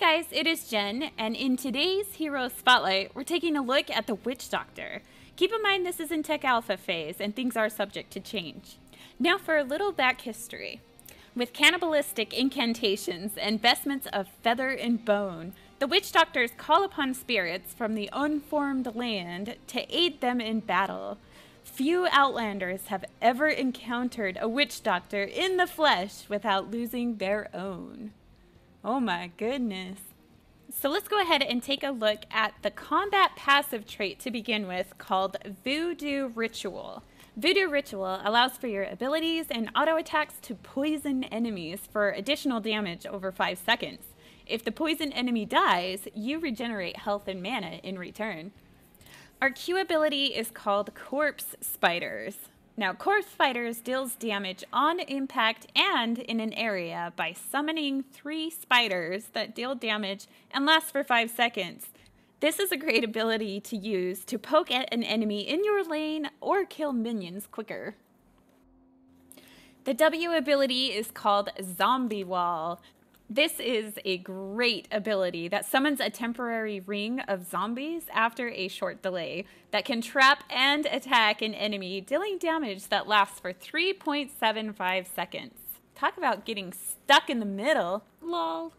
guys, it is Jen, and in today's Hero Spotlight, we're taking a look at the Witch Doctor. Keep in mind this is in Tech Alpha phase, and things are subject to change. Now for a little back history. With cannibalistic incantations and vestments of feather and bone, the Witch Doctors call upon spirits from the unformed land to aid them in battle. Few Outlanders have ever encountered a Witch Doctor in the flesh without losing their own. Oh my goodness. So let's go ahead and take a look at the combat passive trait to begin with called Voodoo Ritual. Voodoo Ritual allows for your abilities and auto attacks to poison enemies for additional damage over 5 seconds. If the poison enemy dies, you regenerate health and mana in return. Our Q ability is called Corpse Spiders. Now, Corpse Spiders deals damage on impact and in an area by summoning 3 spiders that deal damage and last for 5 seconds. This is a great ability to use to poke at an enemy in your lane or kill minions quicker. The W ability is called Zombie Wall. This is a great ability that summons a temporary ring of zombies after a short delay that can trap and attack an enemy, dealing damage that lasts for 3.75 seconds. Talk about getting stuck in the middle. Lol.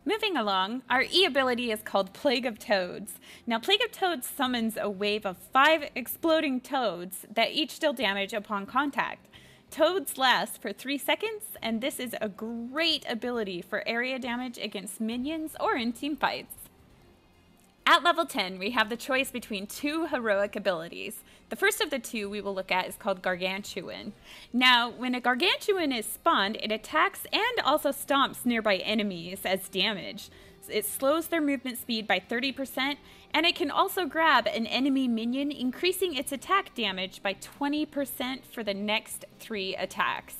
Moving along, our E ability is called Plague of Toads. Now, Plague of Toads summons a wave of 5 exploding toads that each deal damage upon contact. Toads last for 3 seconds, and this is a great ability for area damage against minions or in team fights. At level 10, we have the choice between 2 heroic abilities. The first of the 2 we will look at is called Gargantuan. Now, when a Gargantuan is spawned, it attacks and also stomps nearby enemies as damage. It slows their movement speed by 30%, and it can also grab an enemy minion, increasing its attack damage by 20% for the next 3 attacks.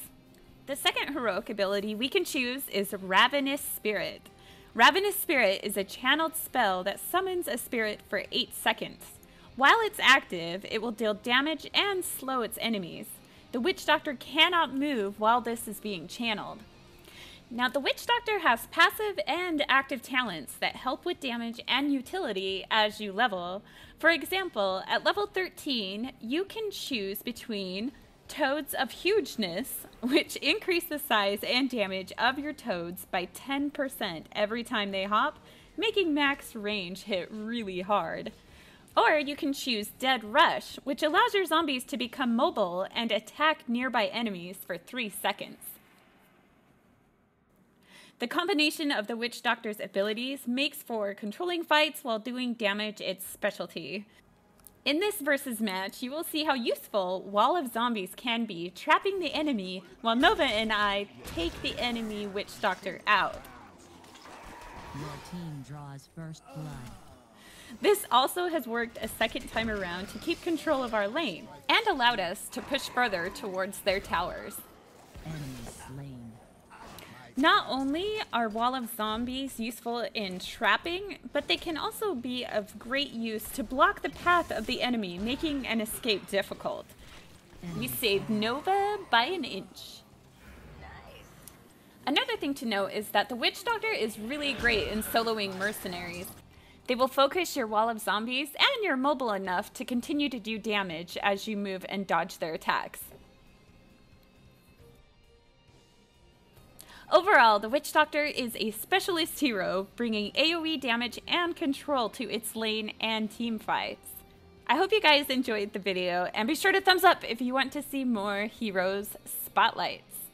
The second heroic ability we can choose is Ravenous Spirit. Ravenous Spirit is a channeled spell that summons a spirit for 8 seconds. While it's active, it will deal damage and slow its enemies. The Witch Doctor cannot move while this is being channeled. Now, the Witch Doctor has passive and active talents that help with damage and utility as you level. For example, at level 13, you can choose between Toads of Hugeness, which increase the size and damage of your toads by 10% every time they hop, making max range hit really hard. Or you can choose Dead Rush, which allows your zombies to become mobile and attack nearby enemies for 3 seconds. The combination of the Witch Doctor's abilities makes for controlling fights while doing damage its specialty. In this versus match, you will see how useful Wall of Zombies can be, trapping the enemy while Nova and I take the enemy Witch Doctor out. Your team draws first blood. This also has worked a second time around to keep control of our lane, and allowed us to push further towards their towers. Enemy slain. Not only are Wall of Zombies useful in trapping, but they can also be of great use to block the path of the enemy, making an escape difficult. We saved Nova by an inch. Another thing to note is that the Witch Doctor is really great in soloing mercenaries. They will focus your Wall of Zombies, and you're mobile enough to continue to do damage as you move and dodge their attacks. Overall, the Witch Doctor is a specialist hero, bringing AoE damage and control to its lane and team fights. I hope you guys enjoyed the video, and be sure to thumbs up if you want to see more Heroes Spotlights.